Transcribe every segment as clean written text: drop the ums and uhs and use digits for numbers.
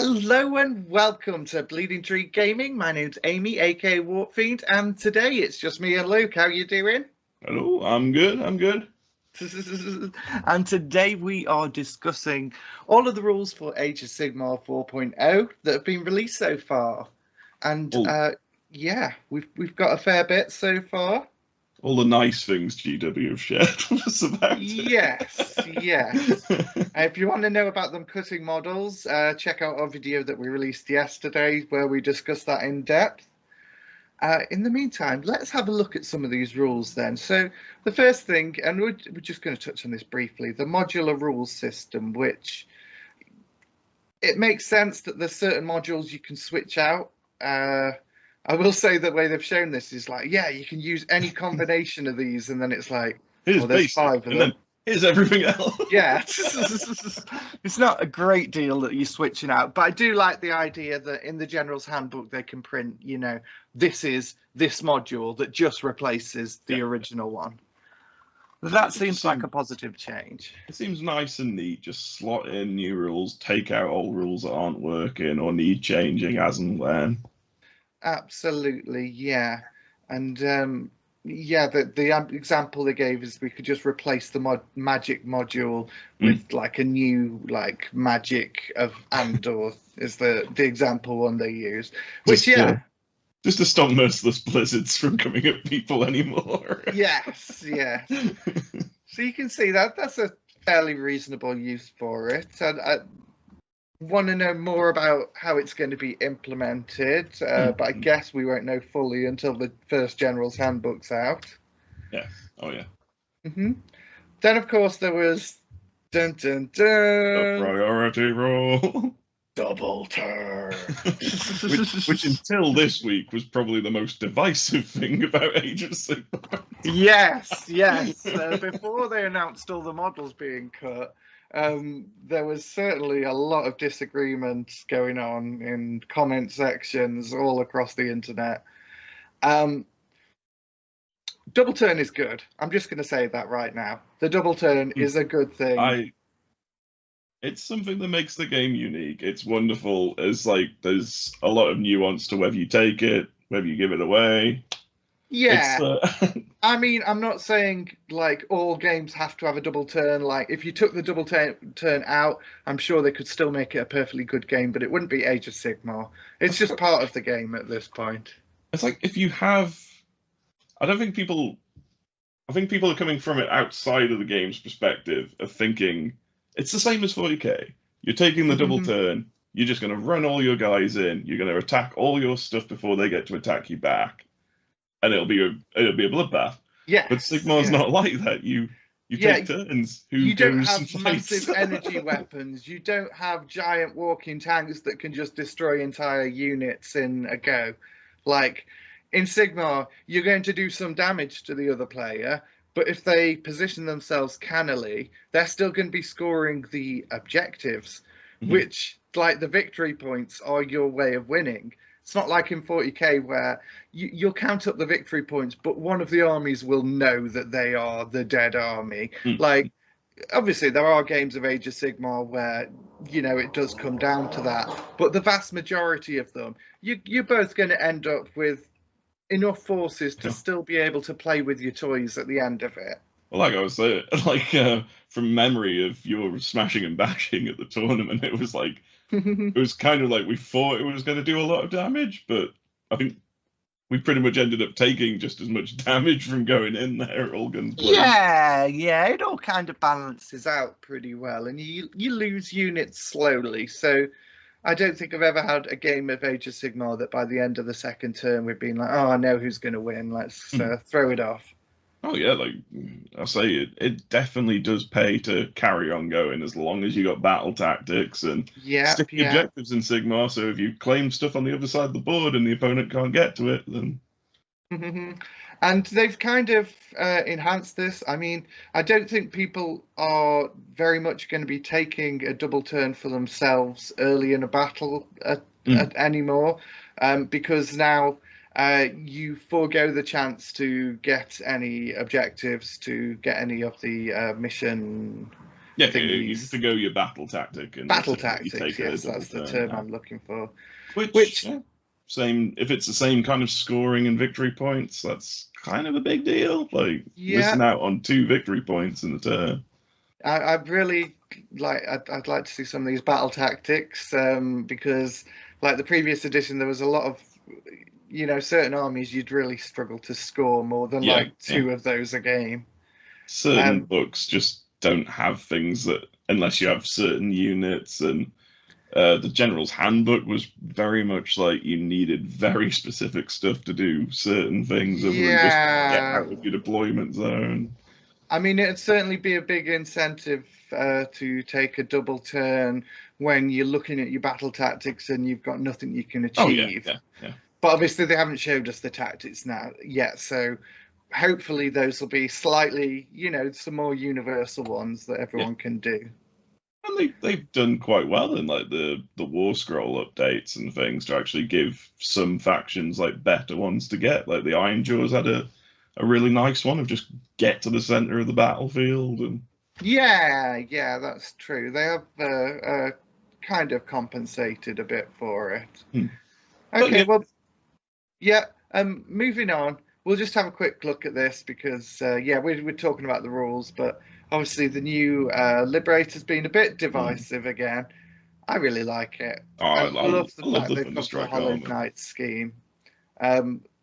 Hello and welcome to Bleeding Tree Gaming. My name's Amy, aka Warpfiend, and today it's just me and Luke. How you doing? Hello, I'm good. I'm good. And today we are discussing all of the rules for Age of Sigmar 4.0 that have been released so far. And yeah, we've got a fair bit so far. All the nice things GW have shared with us about Yes, yes. If you want to know about them cutting models, check out our video that we released yesterday where we discussed that in depth. In the meantime, let's have a look at some of these rules then. So the first thing, and we're just going to touch on this briefly, the modular rules system, which it makes sense that there's certain modules you can switch out. I will say the way they've shown this is like, yeah, you can use any combination of these, and then it's like, Here's well, there's basic, 5 of and them. then here's everything else. Yeah, it's not a great deal that you're switching out, but I do like the idea that in the General's Handbook they can print, you know, this is this module that just replaces the original one. That seems like a positive change. It seems nice and neat. Just slot in new rules, take out old rules that aren't working or need changing as and when. Absolutely, yeah. And yeah, the example they gave is we could just replace the magic module with like a new like magic of Andor is the example one they use. Which just to stop merciless blizzards from coming at people anymore. Yes, yes. So you can see that's a fairly reasonable use for it. And I want to know more about how it's going to be implemented, but I guess we won't know fully until the first General's Handbook's out. Yeah. Oh, yeah. Then, of course, there was dun dun dun the priority rule. Double turn. which until this week was probably the most divisive thing about Age of Sigmar. Yes. Before they announced all the models being cut, there was certainly a lot of disagreement going on in comment sections all across the internet. Double turn is good. I'm just going to say that right now. The double turn is a good thing. It's something that makes the game unique. It's wonderful. It's like there's a lot of nuance to whether you take it, whether you give it away. Yeah. I mean, I'm not saying like all games have to have a double turn. Like if you took the double turn out, I'm sure they could still make it a perfectly good game, but it wouldn't be Age of Sigmar. It's just part of the game at this point. It's like if you have, I think people are coming from it outside of the game's perspective of thinking it's the same as 40k. You're taking the double turn. You're just going to run all your guys in. You're going to attack all your stuff before they get to attack you back, and it'll be a bloodbath. Yeah. But Sigmar's not like that. You take turns. You don't have massive energy weapons. You don't have giant walking tanks that can just destroy entire units in a go. Like in Sigmar, you're going to do some damage to the other player. But if they position themselves cannily, they're still going to be scoring the objectives, which, like the victory points, are your way of winning. It's not like in 40k where you'll count up the victory points, but one of the armies will know that they are the dead army. Like, obviously, there are games of Age of Sigmar where, you know, it does come down to that. But the vast majority of them, you're both going to end up with enough forces to still be able to play with your toys at the end of it. Well, like I was saying, from memory of your smashing and bashing at the tournament, it was like it was kind of like we thought it was going to do a lot of damage, but I think we pretty much ended up taking just as much damage from going in there, all guns blazing. Yeah, it all kind of balances out pretty well, and you lose units slowly, so I don't think I've ever had a game of Age of Sigmar that by the end of the second turn we've been like, oh, I know who's going to win. Let's throw it off. Oh, yeah, like I say, it definitely does pay to carry on going as long as you got battle tactics and sticky objectives in Sigmar. So if you claim stuff on the other side of the board and the opponent can't get to it, then... And they've kind of enhanced this. I mean, I don't think people are very much going to be taking a double turn for themselves early in a battle anymore, because now you forego the chance to get any objectives, to get any of the mission Yeah, you have to go your battle tactic and battle you tactics. take Yes, a double that's the turn term I'm looking for. Which yeah, same. If it's the same kind of scoring and victory points, that's kind of a big deal. Like missing out on 2 victory points in the turn. I'd really like. I'd like to see some of these battle tactics, because like the previous edition, there was a lot of, certain armies you'd really struggle to score more than like 2 of those a game. Certain books just don't have things that, unless you have certain units, and the General's Handbook was very much like you needed very specific stuff to do certain things other than just get out of your deployment zone. I mean, it'd certainly be a big incentive to take a double turn when you're looking at your battle tactics and you've got nothing you can achieve. Yeah. But obviously they haven't showed us the tactics now yet, so hopefully those will be slightly, some more universal ones that everyone can do. And they've done quite well in like the War Scroll updates and things to actually give some factions like better ones to get. Like the Iron Jaws had a really nice one of just get to the center of the battlefield. And yeah, that's true. They have kind of compensated a bit for it. Okay, well, moving on. We'll just have a quick look at this because, we're talking about the rules, but obviously the new Liberator's been a bit divisive again. I really like it. I love the fact they've got the Hollow Knight scheme.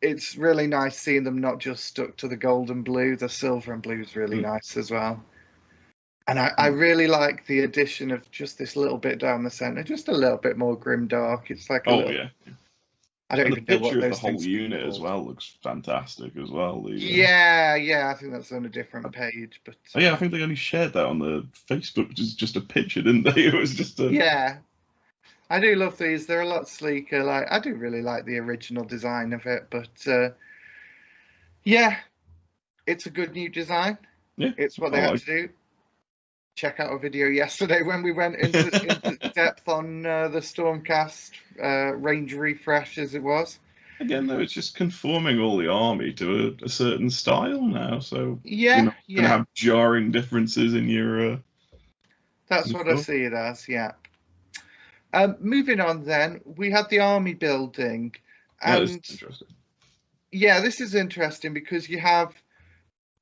It's really nice seeing them not just stuck to the gold and blue. The silver and blue is really nice as well. And I really like the addition of just this little bit down the center, just a little bit more grimdark. It's like I don't even know what those things. The picture of the whole unit as well looks fantastic as well. I think that's on a different page. But I think they only shared that on the Facebook, which is just a picture, didn't they? It was just a I do love these. They're a lot sleeker. Like I do really like the original design of it, but it's a good new design. Yeah, it's what they had to do. Check out a video yesterday when we went into depth on the Stormcast range refresh, as it was. Again, though, it's just conforming all the army to a certain style now. So you're not gonna have jarring differences in your. That's what I see it as. Yeah. Moving on, then we had the army building, and that is interesting. Yeah, this is interesting because you have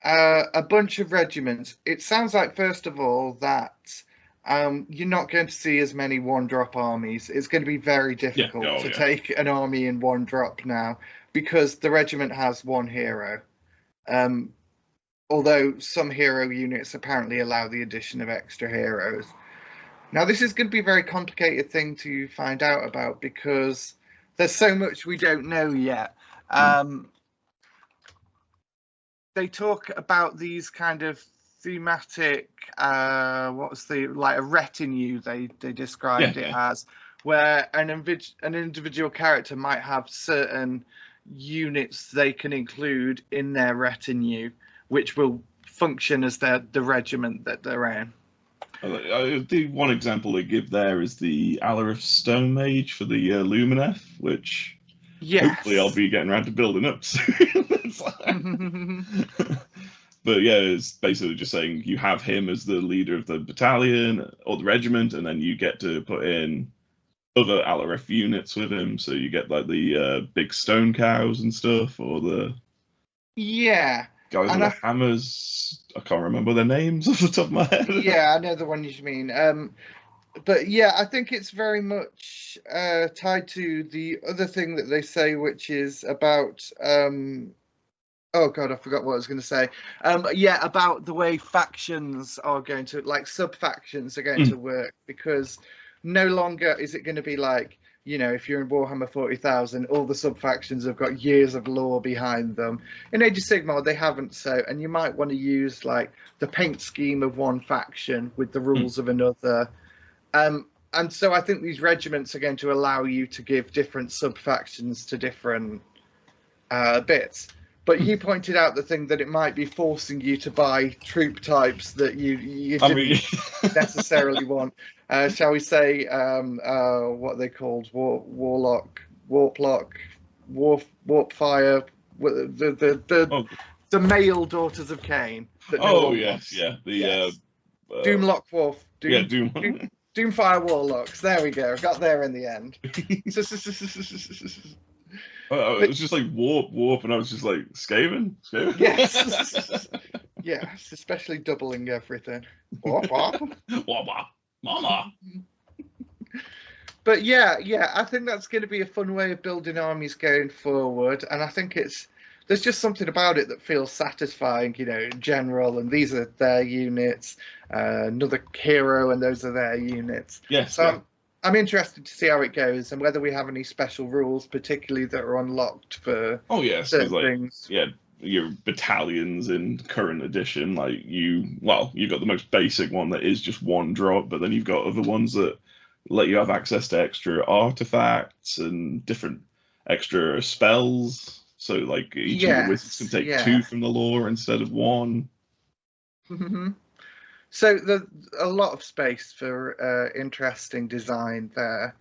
a bunch of regiments. It sounds like, first of all, that you're not going to see as many one-drop armies. It's going to be very difficult to take an army in one drop now because the regiment has 1 hero. Although some hero units apparently allow the addition of extra heroes. Now, this is going to be a very complicated thing to find out about because there's so much we don't know yet. They talk about these kind of thematic, a retinue they described it as, where an individual character might have certain units they can include in their retinue, which will function as the regiment that they're in. The one example they give there is the Alarith Stone Mage for the Lumineth, which hopefully I'll be getting around to building up soon. But it's basically just saying you have him as the leader of the battalion or the regiment, and then you get to put in other Alarith units with him. So you get like the big stone cows and stuff, or the guys with the hammers. I can't remember their names off the top of my head. I know the one you mean. But I think it's very much tied to the other thing that they say, which is about oh god, I forgot what I was going to say. About the way factions are going to, like sub-factions are going to work, because no longer is it going to be like, if you're in Warhammer 40,000, all the sub-factions have got years of lore behind them. In Age of Sigmar, they haven't so, and you might want to use like the paint scheme of one faction with the rules of another. And so I think these regiments are going to allow you to give different sub-factions to different bits. But he pointed out the thing that it might be forcing you to buy troop types that you didn't necessarily want. Shall we say, what are they called? Warlock, Warplock, Warpfire, the male daughters of Cain. The Doomlock Wolf. Yeah, Doom. Doomfire Warlocks. There we go. Got there in the end. It was just like warp, and I was just like, Skaven? Yes. Yes, especially doubling everything. Warp. Mama. But yeah, I think that's going to be a fun way of building armies going forward, and I think there's just something about it that feels satisfying, general, and these are their units, another hero, and those are their units. Yes. So Yeah. I'm interested to see how it goes and whether we have any special rules, particularly that are unlocked for certain things. Yeah, your battalions in current edition, like you've got the most basic one that is just one drop, but then you've got other ones that let you have access to extra artifacts and different extra spells. So like each of the wizards can take 2 from the lore instead of 1. Mm-hmm. So there's a lot of space for interesting design there.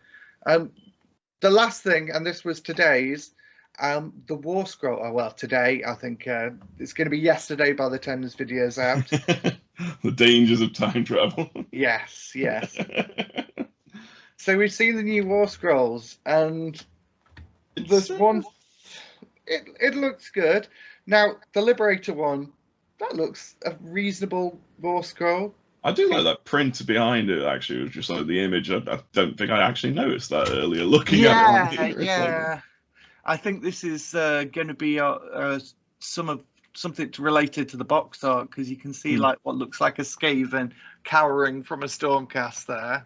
The last thing, and this was today's, the War Scroll. Oh, well, today, I think it's going to be yesterday by the time this video's out. The dangers of time travel. Yes. So we've seen the new War Scrolls, and there's one. It looks good. Now, the Liberator one, that looks a reasonable War Scroll. I do like that print behind it, actually. It was just like the image. I don't think I actually noticed that earlier looking at it on here. Yeah. I think this is going to be something related to the box art, because you can see like what looks like a Skaven cowering from a Stormcast there.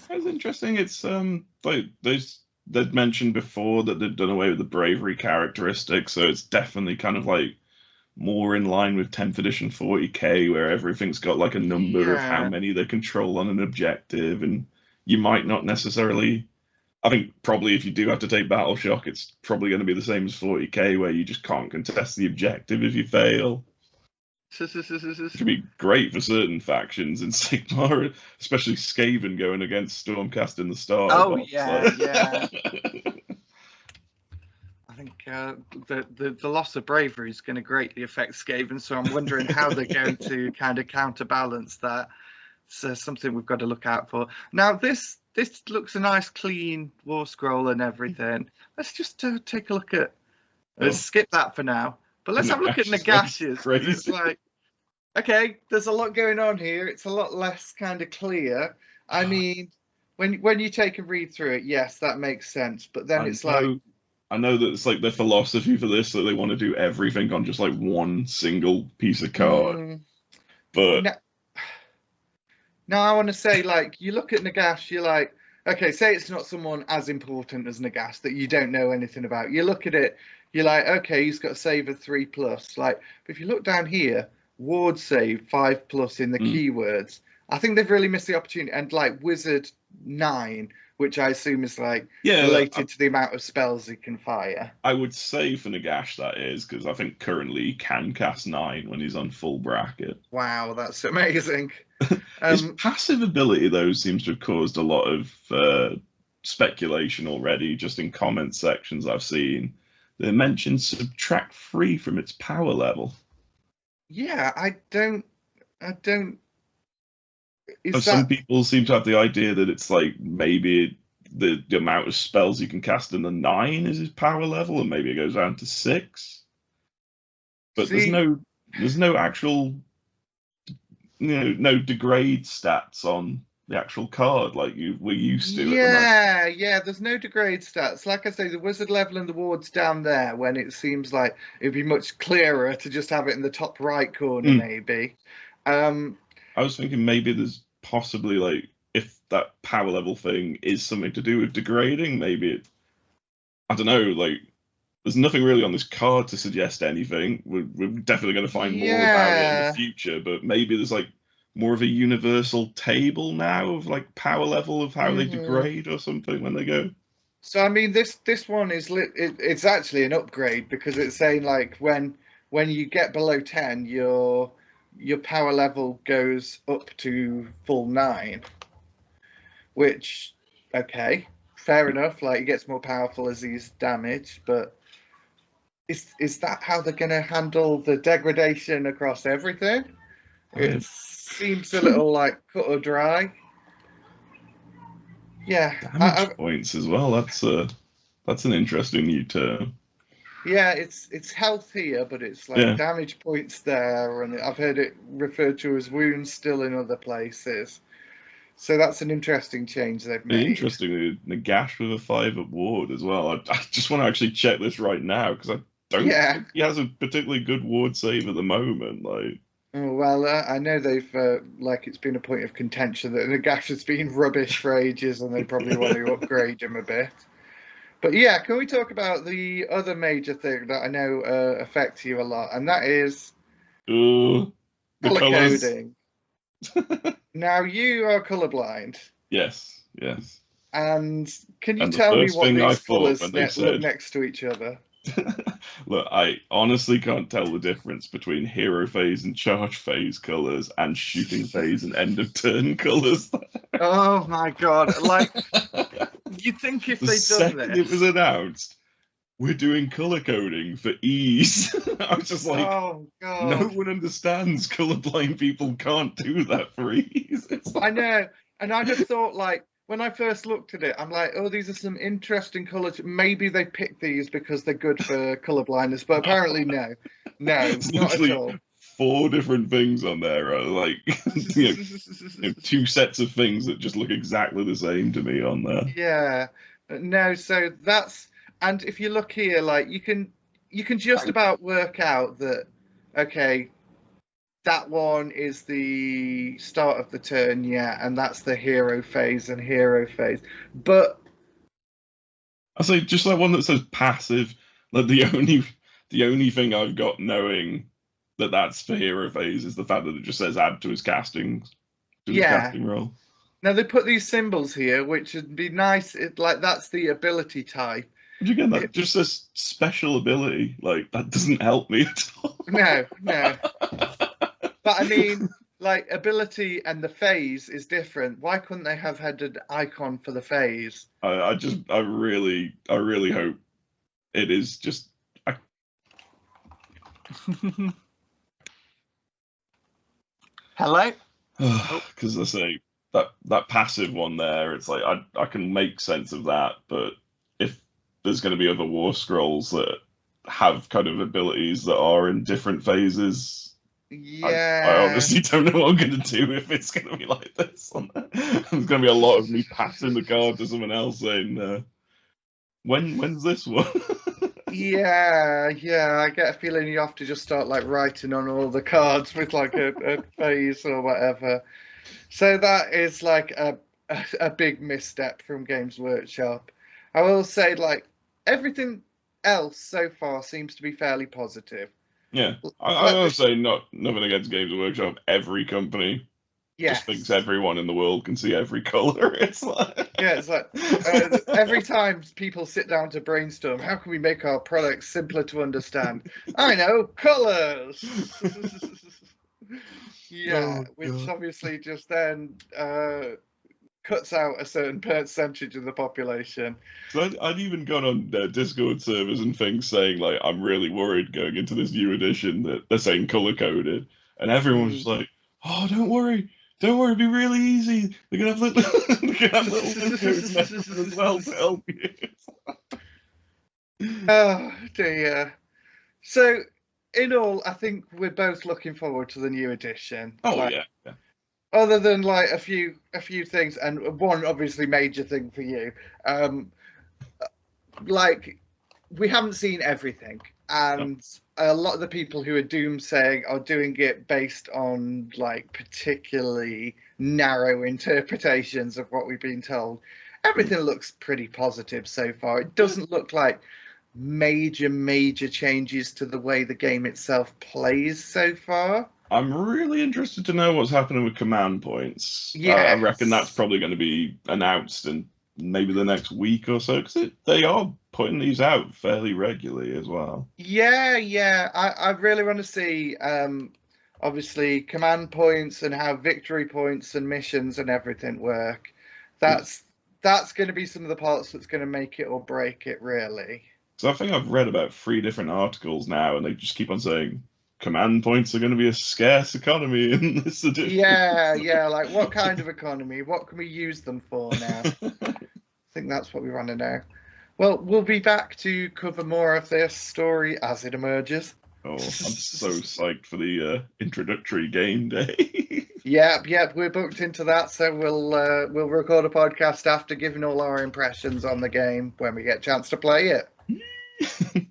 That's interesting. It's like they'd mentioned before that they've done away with the bravery characteristic, so it's definitely kind of like more in line with 10th edition 40k, where everything's got like a number of how many they control on an objective, and you might not necessarily. I think probably if you do have to take Battle Shock, it's probably going to be the same as 40k, where you just can't contest the objective if you fail. It could be great for certain factions in Sigmar, especially Skaven going against Stormcast in the start. Oh, yeah. I think the loss of bravery is going to greatly affect Skaven, so I'm wondering how they're going to kind of counterbalance that. So something we've got to look out for. Now, this looks a nice, clean War Scroll and everything. Let's just take a look at. Let's skip that for now. But let's have a look at Nagash's. It's like, okay, there's a lot going on here. It's a lot less kind of clear. I mean, when you take a read through it, yes, that makes sense. But then I know that it's like their philosophy for this, that they want to do everything on just like one single piece of card. But now I want to say, like, you look at Nagash, you're like, okay, say it's not someone as important as Nagash that you don't know anything about. You look at it, you're like, okay, he's got a save of 3+. Like, but if you look down here, ward save 5+ in the keywords. I think they've really missed the opportunity. And like Wizard 9, which I assume is like related to the amount of spells he can fire. I would say for Nagash that is, because I think currently he can cast 9 when he's on full bracket. Wow, that's amazing. His passive ability, though, seems to have caused a lot of speculation already, just in comment sections I've seen. They mentioned subtract 3 from its power level. Yeah, I don't. Some people seem to have the idea that it's like maybe the amount of spells you can cast in the 9 is his power level, and maybe it goes down to 6. But there's no actual, no degrade stats on the actual card like we're used to. Yeah, there's no degrade stats. Like I say, the wizard level and the ward's down there, when it seems like it'd be much clearer to just have it in the top right corner, maybe. I was thinking maybe there's possibly, like, if that power level thing is something to do with degrading, maybe I don't know, like, there's nothing really on this card to suggest anything. We're definitely going to find more about it in the future, but maybe there's, like, more of a universal table now of, like, power level of how they degrade or something when they go. So, I mean, this one is it's actually an upgrade, because it's saying, like, when you get below 10, your power level goes up to full 9, which, okay, fair enough. Like, he gets more powerful as he's damaged, but is that how they're going to handle the degradation across everything? It seems a little like cut or dry. Yeah, Damage points as well. That's an interesting new term. yeah, it's health here, but it's like damage points there, and I've heard it referred to as wounds still in other places. So that's an interesting change they've made. Interestingly, Nagash with a 5-up ward as well. I just want to actually check this right now because I don't think he has a particularly good ward save at the moment. Like, oh, well, I know they've like it's been a point of contention that Nagash has been rubbish for ages, and they probably want to upgrade him a bit. But yeah, can we talk about the other major thing that I know affects you a lot, and that is the color colours. coding. Now, you are colorblind. Yes. And can you tell me what these colours look next to each other? Look, I honestly can't tell the difference between hero phase and charge phase colours and shooting phase and end of turn colours. Oh my god! Like, you'd think if they'd done this, it was announced, we're doing colour coding for ease. I was just like, oh god, no one understands colourblind people can't do that for ease. Like... I know, and I just thought, like, when I first looked at it, I'm like, oh, these are some interesting colours. Maybe they picked these because they're good for colour blindness, but apparently no, it's not at all. 4 different things on there, like two sets of things that just look exactly the same to me on there. Yeah, no, so that's, and if you look here, like you can just about work out that, okay, that one is the start of the turn, yeah, and that's the hero phase and hero phase. But I say just that one that says passive, like the only thing I've got knowing that that's for hero phase is the fact that it just says add to his casting roll. Now they put these symbols here, which would be nice. Like that's the ability type. But again, that just says special ability. Like that doesn't help me at all. No. But I mean, like ability and the phase is different. Why couldn't they have had an icon for the phase? I really hope it is just. Hello? Because I say that passive one there, it's like I can make sense of that, but if there's going to be other war scrolls that have kind of abilities that are in different phases, I honestly don't know what I'm going to do if it's going to be like this. There's going to be a lot of me passing the card to someone else saying, when's this one? Yeah, I get a feeling you have to just start like writing on all the cards with like a phase or whatever. So that is like a big misstep from Games Workshop. I will say, like, everything else so far seems to be fairly positive. Yeah, I will say nothing against Games Workshop. Every company just thinks everyone in the world can see every color. It's like every time people sit down to brainstorm, how can we make our products simpler to understand? I know, colors. Which obviously just then cuts out a certain percentage of the population. So I'd even gone on Discord servers and things saying, like, I'm really worried going into this new edition that they're saying color coded, and everyone was just like, oh, don't worry, it'll be really easy. They're gonna have little codes as well to help you. Oh dear. So in all, I think we're both looking forward to the new edition. Oh yeah. Other than like a few things, and one obviously major thing for you, like we haven't seen everything, and a lot of the people who are doomsaying are doing it based on like particularly narrow interpretations of what we've been told. Everything looks pretty positive so far. It doesn't look like major changes to the way the game itself plays so far. I'm really interested to know what's happening with command points. I reckon that's probably going to be announced in maybe the next week or so, because they are putting these out fairly regularly as well. Yeah. I really want to see, obviously, command points and how victory points and missions and everything work. That's going to be some of the parts that's going to make it or break it, really. So I think I've read about 3 different articles now, and they just keep on saying command points are going to be a scarce economy in this edition. Yeah, like what kind of economy? What can we use them for now? I think that's what we want to know. Well, we'll be back to cover more of this story as it emerges. Oh, I'm so psyched for the introductory game day. Yep, we're booked into that, so we'll record a podcast after giving all our impressions on the game when we get a chance to play it.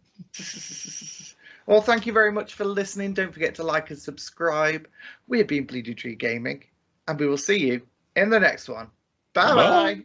Well, thank you very much for listening. Don't forget to like and subscribe. We've been Bleeding Tree Gaming, and we will see you in the next one. Bye.